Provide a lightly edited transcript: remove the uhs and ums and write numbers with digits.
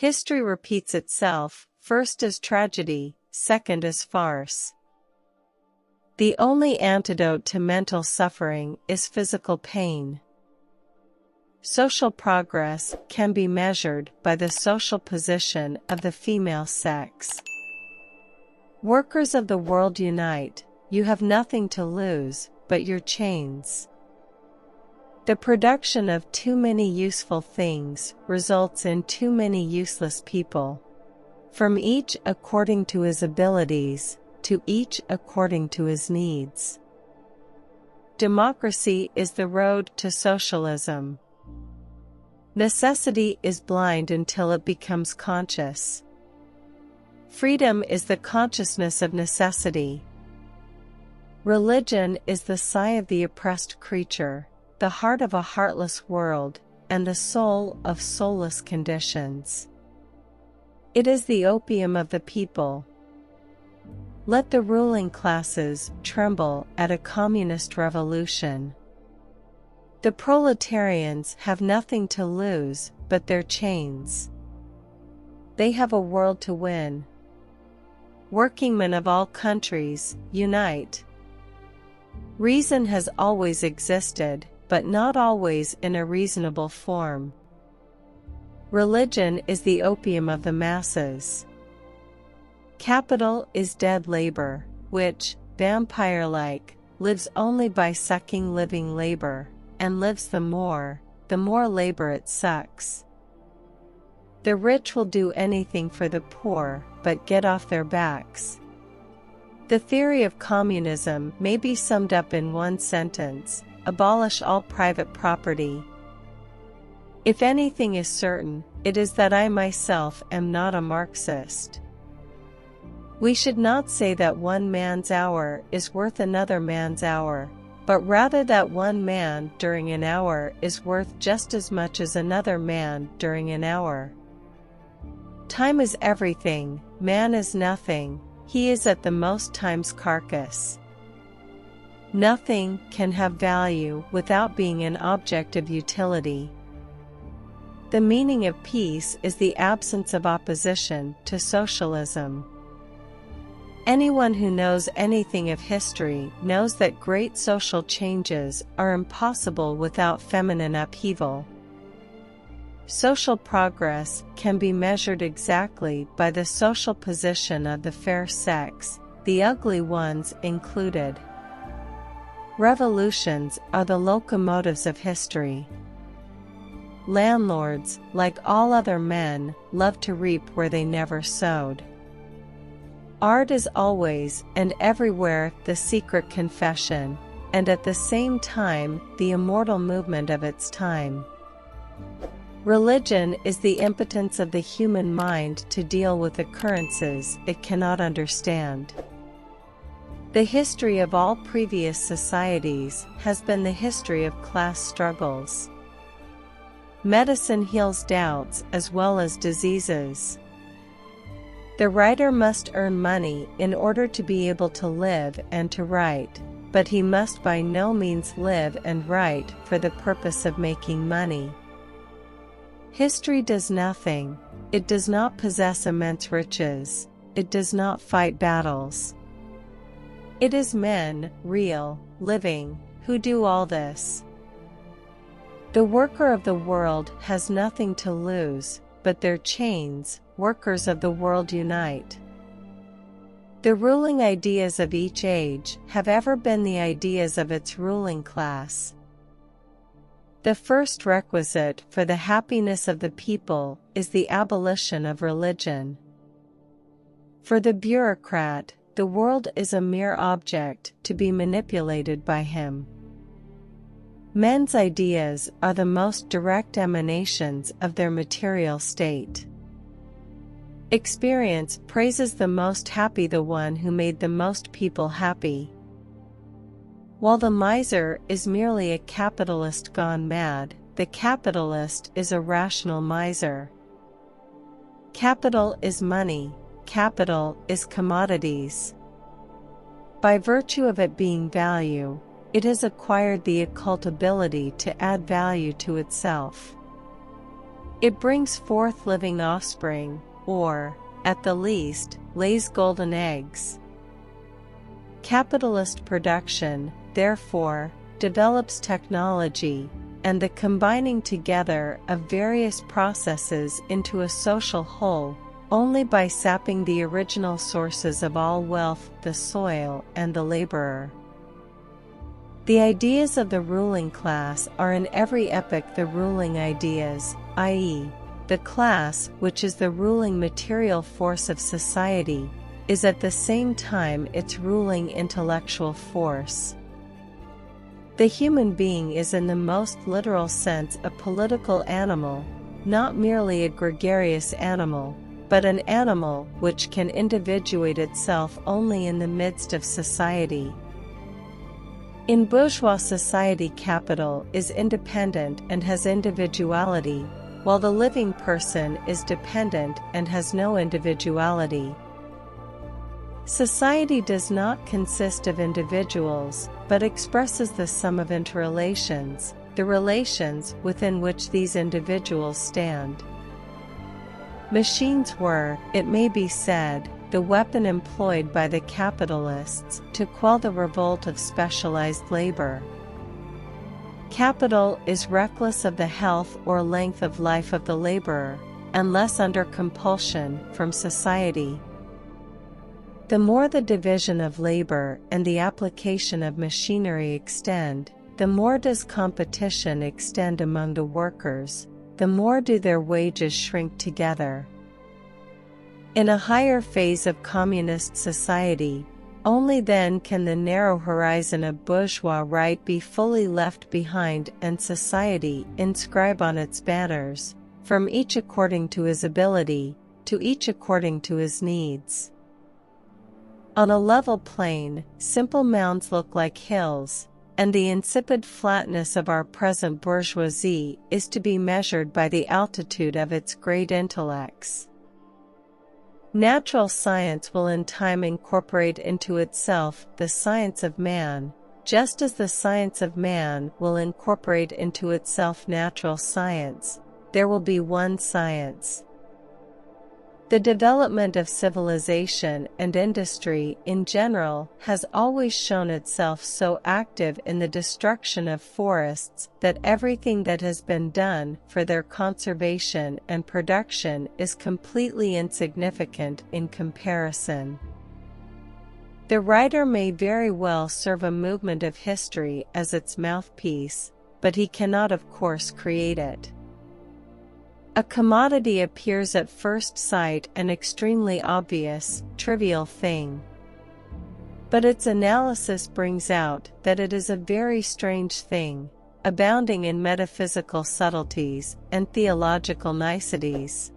History repeats itself, first as tragedy, second as farce. The only antidote to mental suffering is physical pain. Social progress can be measured by the social position of the female sex. Workers of the world unite, you have nothing to lose but your chains. The production of too many useful things results in too many useless people. From each according to his abilities, to each according to his needs. Democracy is the road to socialism. Necessity is blind until it becomes conscious. Freedom is the consciousness of necessity. Religion is the sigh of the oppressed creature, the heart of a heartless world, and the soul of soulless conditions. It is the opium of the people. Let the ruling classes tremble at a communist revolution. The proletarians have nothing to lose but their chains. They have a world to win. Workingmen of all countries, unite. Reason has always existed, but not always in a reasonable form. Religion is the opium of the masses. Capital is dead labor, which, vampire-like, lives only by sucking living labor, and lives the more labor it sucks. The rich will do anything for the poor, but get off their backs. The theory of communism may be summed up in one sentence: abolish all private property. If anything is certain, it is that I myself am not a Marxist. We should not say that one man's hour is worth another man's hour, but rather that one man during an hour is worth just as much as another man during an hour. Time is everything, man is nothing, he is at the most time's carcass. Nothing can have value without being an object of utility. The meaning of peace is the absence of opposition to socialism. Anyone who knows anything of history knows that great social changes are impossible without feminine upheaval. Social progress can be measured exactly by the social position of the fair sex, the ugly ones included. Revolutions are the locomotives of history. Landlords, like all other men, love to reap where they never sowed. Art is always and everywhere the secret confession, and at the same time the immortal movement of its time. Religion is the impotence of the human mind to deal with occurrences it cannot understand. The history of all previous societies has been the history of class struggles. Medicine heals doubts as well as diseases. The writer must earn money in order to be able to live and to write, but he must by no means live and write for the purpose of making money. History does nothing. It does not possess immense riches. It does not fight battles. It is men, real, living, who do all this. The worker of the world has nothing to lose but their chains. Workers of the world unite. The ruling ideas of each age have ever been the ideas of its ruling class. The first requisite for the happiness of the people is the abolition of religion. For the bureaucrat, the world is a mere object to be manipulated by him. Men's ideas are the most direct emanations of their material state. Experience praises the most happy the one who made the most people happy. While the miser is merely a capitalist gone mad, the capitalist is a rational miser. Capital is money, capital is commodities. By virtue of it being value, it has acquired the occult ability to add value to itself. It brings forth living offspring, or, at the least, lays golden eggs. Capitalist production, therefore, develops technology, and the combining together of various processes into a social whole, only by sapping the original sources of all wealth, the soil and the laborer. The ideas of the ruling class are in every epoch the ruling ideas, i.e., the class which is the ruling material force of society, is at the same time its ruling intellectual force. The human being is in the most literal sense a political animal, not merely a gregarious animal, but an animal which can individuate itself only in the midst of society. In bourgeois society, capital is independent and has individuality, while the living person is dependent and has no individuality. Society does not consist of individuals, but expresses the sum of interrelations, the relations within which these individuals stand. Machines were, it may be said, the weapon employed by the capitalists to quell the revolt of specialized labor. Capital is reckless of the health or length of life of the laborer, unless under compulsion from society. The more the division of labor and the application of machinery extend, the more does competition extend among the workers, the more do their wages shrink together. In a higher phase of communist society, only then can the narrow horizon of bourgeois right be fully left behind and society inscribe on its banners, from each according to his ability, to each according to his needs. On a level plain, simple mounds look like hills, and the insipid flatness of our present bourgeoisie is to be measured by the altitude of its great intellects. Natural science will in time incorporate into itself the science of man, just as the science of man will incorporate into itself natural science. There will be one science. The development of civilization and industry in general has always shown itself so active in the destruction of forests that everything that has been done for their conservation and production is completely insignificant in comparison. The writer may very well serve a movement of history as its mouthpiece, but he cannot of course create it. A commodity appears at first sight an extremely obvious, trivial thing. But its analysis brings out that it is a very strange thing, abounding in metaphysical subtleties and theological niceties.